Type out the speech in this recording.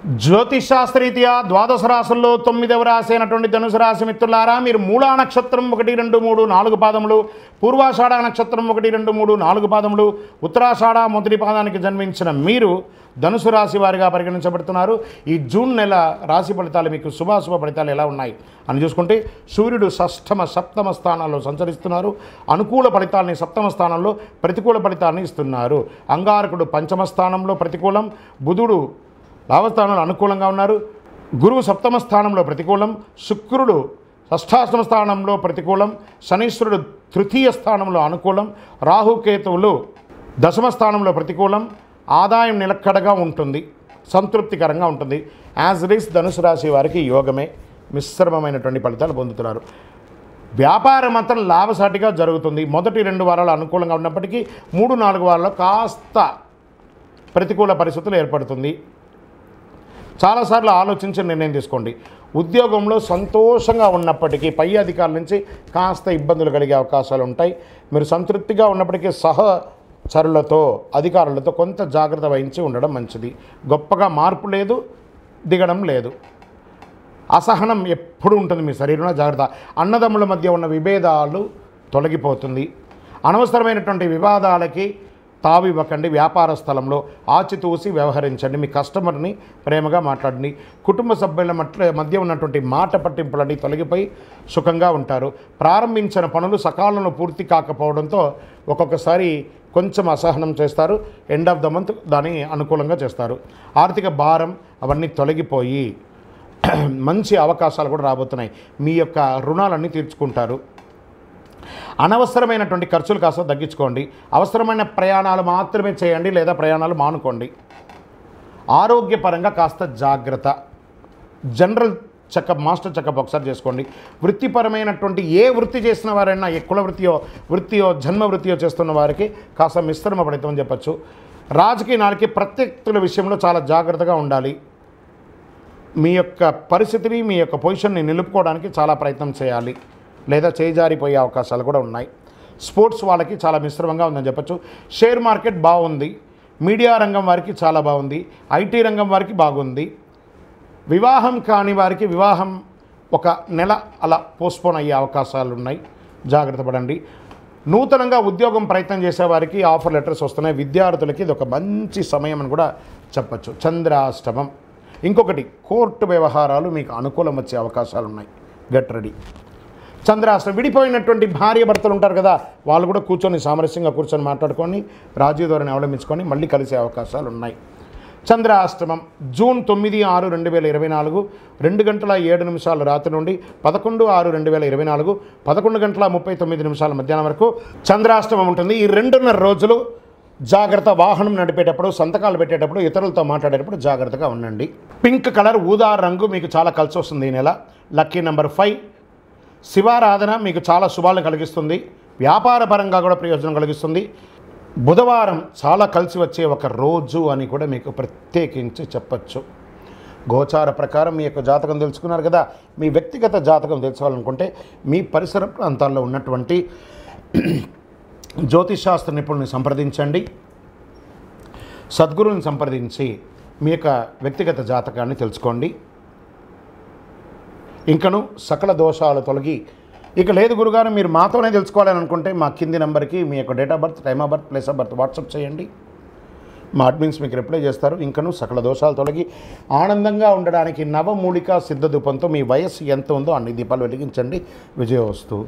జ్యోతిషాస్త్రరీత్యా ద్వాదశ రాశుల్లో 9వ రాశి అయినటువంటి ధనుసు రాశి మిత్రులారా, మీరు మూలా నక్షత్రం 1, 2, 3, 4 పాదములు, పూర్వాషాఢ నక్షత్రం 1, 2, 3, 4 పాదములు, ఉత్తరాషాఢ మొదటి పాదానికి జన్మించిన మీరు ధనుసు రాశి వారిగా పరిగణించబడుతున్నారు. ఈ జూన్ నెల రాశి ఫలితాలు మీకు శుభాశుభ ఫలితాలు ఎలా ఉన్నాయి అని చూసుకుంటే, సూర్యుడు షష్ఠమ సప్తమ స్థానాల్లో సంచరిస్తున్నారు. అనుకూల ఫలితాలని సప్తమ స్థానంలో, ప్రతికూల ఫలితాలను ఇస్తున్నారు. అంగారకుడు పంచమ స్థానంలో ప్రతికూలం, బుధుడు లాభస్థానంలో అనుకూలంగా ఉన్నారు. గురువు సప్తమ స్థానంలో ప్రతికూలం, శుక్రుడు షష్ఠాష్టమ స్థానంలో ప్రతికూలం, శనీశ్వరుడు తృతీయ స్థానంలో అనుకూలం, రాహుకేతువులు దశమ స్థానంలో ప్రతికూలం. ఆదాయం నిలకడగా ఉంటుంది, సంతృప్తికరంగా ఉంటుంది. యాజ్ ఇట్ ఈస్ ధనుసు రాశి వారికి యోగమే, మిశ్రమమైనటువంటి ఫలితాలు పొందుతున్నారు. వ్యాపారం మాత్రం లాభసాటిగా జరుగుతుంది. మొదటి 2 వారాలు అనుకూలంగా ఉన్నప్పటికీ 3-4 వారాల్లో కాస్త ప్రతికూల పరిస్థితులు ఏర్పడుతుంది. చాలాసార్లు ఆలోచించి నిర్ణయం తీసుకోండి. ఉద్యోగంలో సంతోషంగా ఉన్నప్పటికీ పై అధికారుల నుంచి కాస్త ఇబ్బందులు కలిగే అవకాశాలు ఉంటాయి. మీరు సంతృప్తిగా ఉన్నప్పటికీ సహచరులతో, అధికారులతో కొంత జాగ్రత్త వహించి ఉండడం మంచిది. గొప్పగా మార్పు లేదు, దిగడం లేదు. అసహనం ఎప్పుడు ఉంటుంది మీ శరీరంలో. జాగ్రత్త. అన్నదమ్ముల మధ్య ఉన్న విభేదాలు తొలగిపోతుంది. అనవసరమైనటువంటి వివాదాలకి తావివ్వకండి. వ్యాపార స్థలంలో ఆచితూసి వ్యవహరించండి. మీ కస్టమర్ని ప్రేమగా మాట్లాడండి. కుటుంబ సభ్యుల మధ్య ఉన్నటువంటి మాట పట్టింపులన్నీ తొలగిపోయి సుఖంగా ఉంటారు. ప్రారంభించిన పనులు సకాలంలో పూర్తి కాకపోవడంతో ఒక్కొక్కసారి కొంచెం అసహనం చేస్తారు. ఎండ్ ఆఫ్ ద మంత్ దాన్ని అనుకూలంగా చేస్తారు. ఆర్థిక భారం అవన్నీ తొలగిపోయి మంచి అవకాశాలు కూడా రాబోతున్నాయి. మీ యొక్క రుణాలన్నీ తీర్చుకుంటారు. అనవసరమైనటువంటి ఖర్చులు కాస్త తగ్గించుకోండి. అవసరమైన ప్రయాణాలు మాత్రమే చేయండి, లేదా ప్రయాణాలు మానుకోండి. ఆరోగ్యపరంగా కాస్త జాగ్రత్త. జనరల్ చెకప్, మాస్టర్ చెకప్ ఒకసారి చేసుకోండి. వృత్తిపరమైనటువంటి ఏ వృత్తి చేసిన వారైనా, ఏ కుల వృత్తియో జన్మ వృత్తియో చేస్తున్న వారికి కాస్త మిశ్రమ ఫలితం అని చెప్పచ్చు. రాజకీయ నాయకులకి ప్రత్యర్థుల విషయంలో చాలా జాగ్రత్తగా ఉండాలి. మీ యొక్క పరిస్థితిని, మీ యొక్క పొజిషన్ని నిలుపుకోవడానికి చాలా ప్రయత్నం చేయాలి, లేదా చేజారిపోయే అవకాశాలు కూడా ఉన్నాయి. స్పోర్ట్స్ వాళ్ళకి చాలా మిశ్రమంగా ఉందని చెప్పచ్చు. షేర్ మార్కెట్ బాగుంది. మీడియా రంగం వారికి చాలా బాగుంది. ఐటీ రంగం వారికి బాగుంది. వివాహం కాని వారికి వివాహం 1 నెల అలా పోస్ట్పోన్ అయ్యే అవకాశాలు ఉన్నాయి. జాగ్రత్త పడండి. నూతనంగా ఉద్యోగం ప్రయత్నం చేసేవారికి ఆఫర్ లెటర్స్ వస్తున్నాయి. విద్యార్థులకి ఇది ఒక మంచి సమయం అని కూడా చెప్పచ్చు. చంద్రాష్టమం. ఇంకొకటి, కోర్టు వ్యవహారాలు మీకు అనుకూలం వచ్చే అవకాశాలు ఉన్నాయి. Get ready. చంద్రాష్టమం. విడిపోయినటువంటి భార్య భర్తలు ఉంటారు కదా, వాళ్ళు కూడా సామరస్యంగా కూర్చొని మాట్లాడుకొని రాజీ ధోరణి అవలంబించుకొని మళ్ళీ కలిసే అవకాశాలు ఉన్నాయి. చంద్రాష్టమం జూన్ 9/6/2024 2:07 రాత్రి నుండి 11/6/2024 11:39 మధ్యాహ్నం వరకు చంద్రాష్టమం ఉంటుంది. ఈ 2.5 రోజులు జాగ్రత్త. వాహనం నడిపేటప్పుడు, సంతకాలు పెట్టేటప్పుడు, ఇతరులతో మాట్లాడేటప్పుడు జాగ్రత్తగా ఉండండి. పింక్ కలర్, ఊదా రంగు మీకు చాలా కలిసి వస్తుంది ఈ నెల. Lucky number 5. శివారాధన మీకు చాలా శుభాలను కలిగిస్తుంది. వ్యాపార పరంగా కూడా ప్రయోజనం కలిగిస్తుంది. బుధవారం చాలా కలిసి వచ్చే ఒక రోజు అని కూడా మీకు ప్రత్యేకించి చెప్పచ్చు. గోచార ప్రకారం మీ యొక్క జాతకం తెలుసుకున్నారు కదా. మీ వ్యక్తిగత జాతకం తెలుసుకోవాలనుకుంటే మీ పరిసర ప్రాంతాల్లో ఉన్నటువంటి జ్యోతిషాస్త్ర నిపుణుల్ని సంప్రదించండి. సద్గురువుని సంప్రదించి మీ యొక్క వ్యక్తిగత జాతకాన్ని తెలుసుకోండి. ఇంకను సకల దోషాలు తొలగి, ఇక లేదు గురుగారు మీరు మాతోనే తెలుసుకోవాలని అనుకుంటే మా కింది నెంబర్కి మీ యొక్క date of birth, time of birth, place of birth WhatsApp చేయండి. మా అడ్మిన్స్ మీకు రిప్లై చేస్తారు. ఇంకను సకల దోషాలు తొలగి ఆనందంగా ఉండడానికి నవమూలికా సిద్ధ ధూపంతో మీ వయస్సు ఎంత ఉందో అన్ని దీపాలు వెలిగించండి. విజయోస్తు.